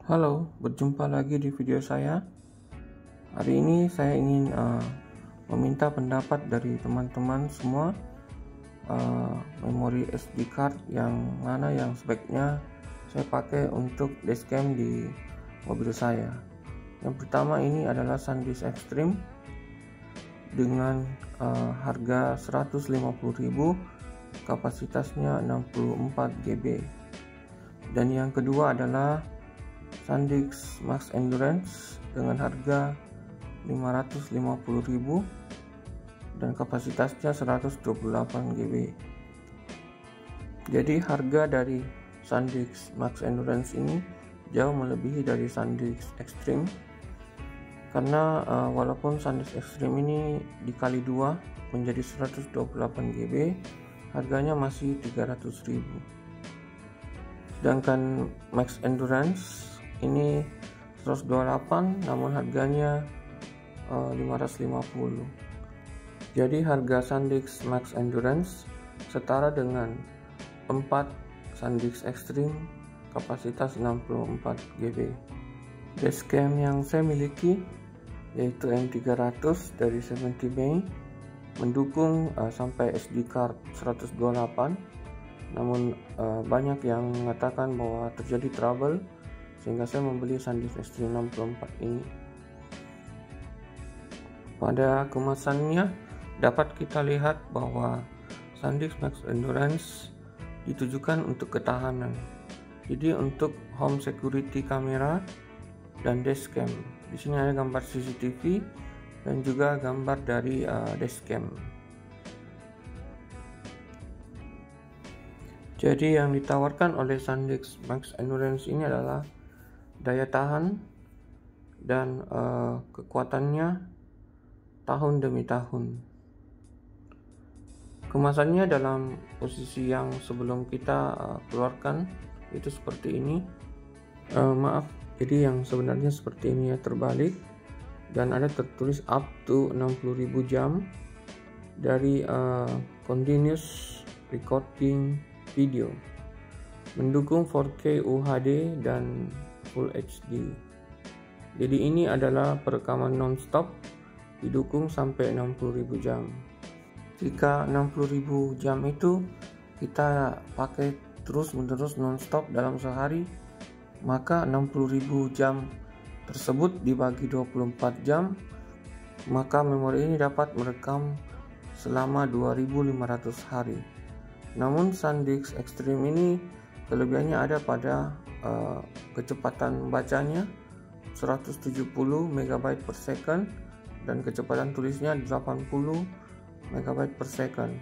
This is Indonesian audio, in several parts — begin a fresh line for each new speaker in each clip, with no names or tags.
Halo, berjumpa lagi di video saya. Hari ini saya ingin meminta pendapat dari teman-teman semua, memori SD card yang mana yang sebaiknya saya pakai untuk dashcam di mobil saya. Yang pertama ini adalah SanDisk Extreme dengan harga 150.000, kapasitasnya 64 GB. Dan yang kedua adalah SanDisk Max Endurance dengan harga 550.000 dan kapasitasnya 128 GB. Jadi harga dari SanDisk Max Endurance ini jauh melebihi dari SanDisk Extreme, karena walaupun SanDisk Extreme ini dikali 2 menjadi 128 GB, harganya masih 300.000. Sedangkan Max Endurance ini 128 namun harganya 550. Jadi harga SanDisk Max Endurance setara dengan 4 SanDisk Extreme kapasitas 64 GB. Dashcam yang saya miliki yaitu M300 dari 70May mendukung sampai SD card 128, namun banyak yang mengatakan bahwa terjadi trouble sehingga saya membeli SanDisk Extreme 64 ini. Pada kemasannya dapat kita lihat bahwa SanDisk Max Endurance ditujukan untuk ketahanan. Jadi untuk home security kamera dan dashcam. Di sini ada gambar CCTV dan juga gambar dari dashcam. Jadi yang ditawarkan oleh SanDisk Max Endurance ini adalah daya tahan dan kekuatannya tahun demi tahun. Kemasannya dalam posisi yang sebelum kita keluarkan itu seperti ini. Jadi yang sebenarnya seperti ini ya, terbalik, dan ada tertulis up to 60.000 jam dari continuous recording video, mendukung 4K UHD dan Full HD. Jadi ini adalah perekaman non-stop, didukung sampai 60.000 jam. Jika 60.000 jam itu kita pakai terus menerus non-stop dalam sehari, maka 60.000 jam tersebut dibagi 24 jam, maka memori ini dapat merekam selama 2.500 hari. Namun SanDisk Extreme ini kelebihannya ada pada kecepatan bacanya 170 MB per second dan kecepatan tulisnya 80 MB per second.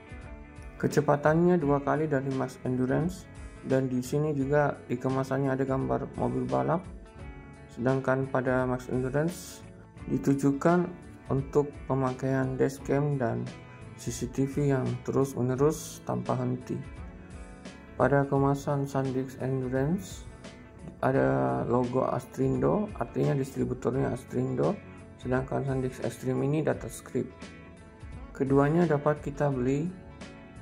Kecepatannya 2 kali dari Max Endurance, dan di sini juga di kemasannya ada gambar mobil balap. Sedangkan pada Max Endurance ditujukan untuk pemakaian dashcam dan CCTV yang terus-menerus tanpa henti. Pada kemasan SanDisk Endurance ada logo Astrindo, artinya distributornya Astrindo, sedangkan SanDisk Extreme ini Datascript. Keduanya dapat kita beli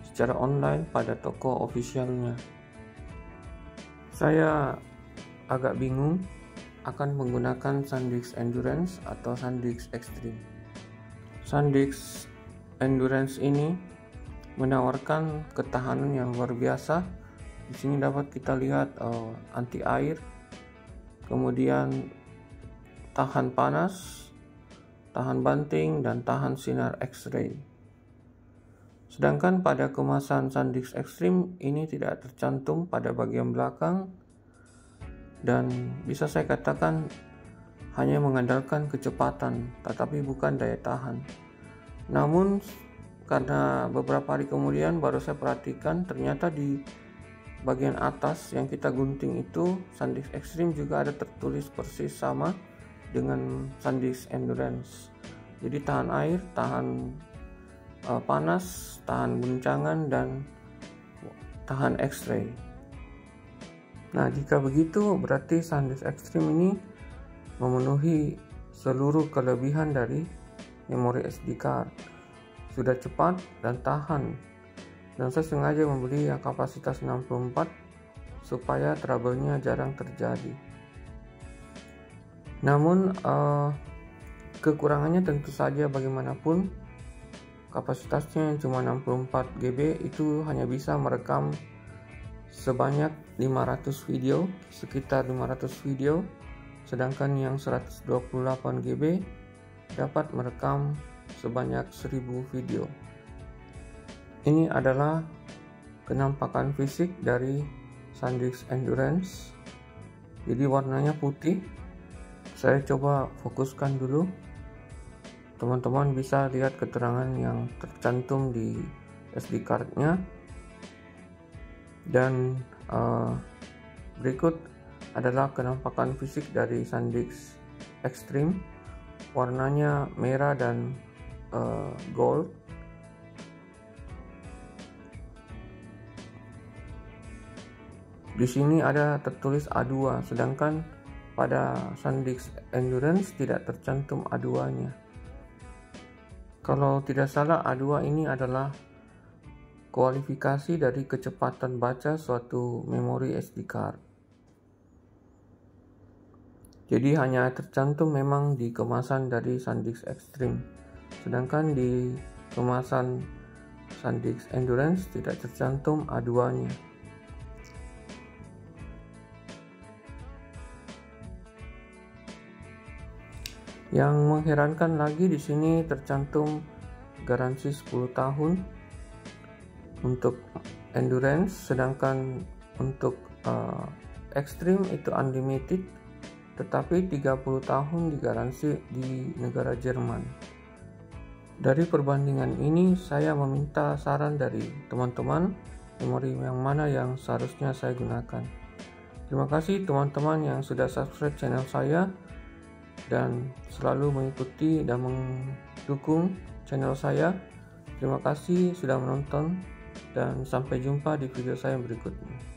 secara online pada toko officialnya. Saya agak bingung akan menggunakan SanDisk Endurance atau SanDisk Extreme. SanDisk Endurance ini menawarkan ketahanan yang luar biasa. Di sini dapat kita lihat anti air, kemudian tahan panas, tahan banting, dan tahan sinar X-ray. Sedangkan pada kemasan SanDisk Extreme ini tidak tercantum pada bagian belakang, dan bisa saya katakan hanya mengandalkan kecepatan tetapi bukan daya tahan. Namun karena beberapa hari kemudian baru saya perhatikan, ternyata di bagian atas yang kita gunting itu SanDisk Extreme juga ada tertulis persis sama dengan SanDisk Endurance. Jadi tahan air, tahan panas, tahan guncangan, dan tahan X-ray. Nah, jika begitu berarti SanDisk Extreme ini memenuhi seluruh kelebihan dari memori SD card. Sudah cepat dan tahan. Dan saya sengaja membeli yang kapasitas 64 supaya trouble-nya jarang terjadi. Namun kekurangannya tentu saja bagaimanapun kapasitasnya yang cuma 64 GB itu hanya bisa merekam sebanyak 500 video, sekitar 500 video, sedangkan yang 128 GB dapat merekam sebanyak 1000 video. Ini adalah penampakan fisik dari SanDisk Endurance. Jadi warnanya putih. Saya coba fokuskan dulu. Teman-teman bisa lihat keterangan yang tercantum di SD card-nya. Dan berikut adalah penampakan fisik dari SanDisk Extreme. Warnanya merah dan gold. Di sini ada tertulis A2, sedangkan pada SanDisk Endurance tidak tercantum A2-nya. Kalau tidak salah, A2 ini adalah kualifikasi dari kecepatan baca suatu memori SD card. Jadi hanya tercantum memang di kemasan dari SanDisk Extreme, sedangkan di kemasan SanDisk Endurance tidak tercantum A2-nya. Yang mengherankan lagi di sini tercantum garansi 10 tahun untuk Endurance, sedangkan untuk Extreme itu unlimited, tetapi 30 tahun digaransi di negara Jerman. Dari perbandingan ini saya meminta saran dari teman-teman memori yang mana yang seharusnya saya gunakan. Terima kasih teman-teman yang sudah subscribe channel saya dan selalu mengikuti dan mendukung channel saya. Terima kasih sudah menonton dan sampai jumpa di video saya berikutnya.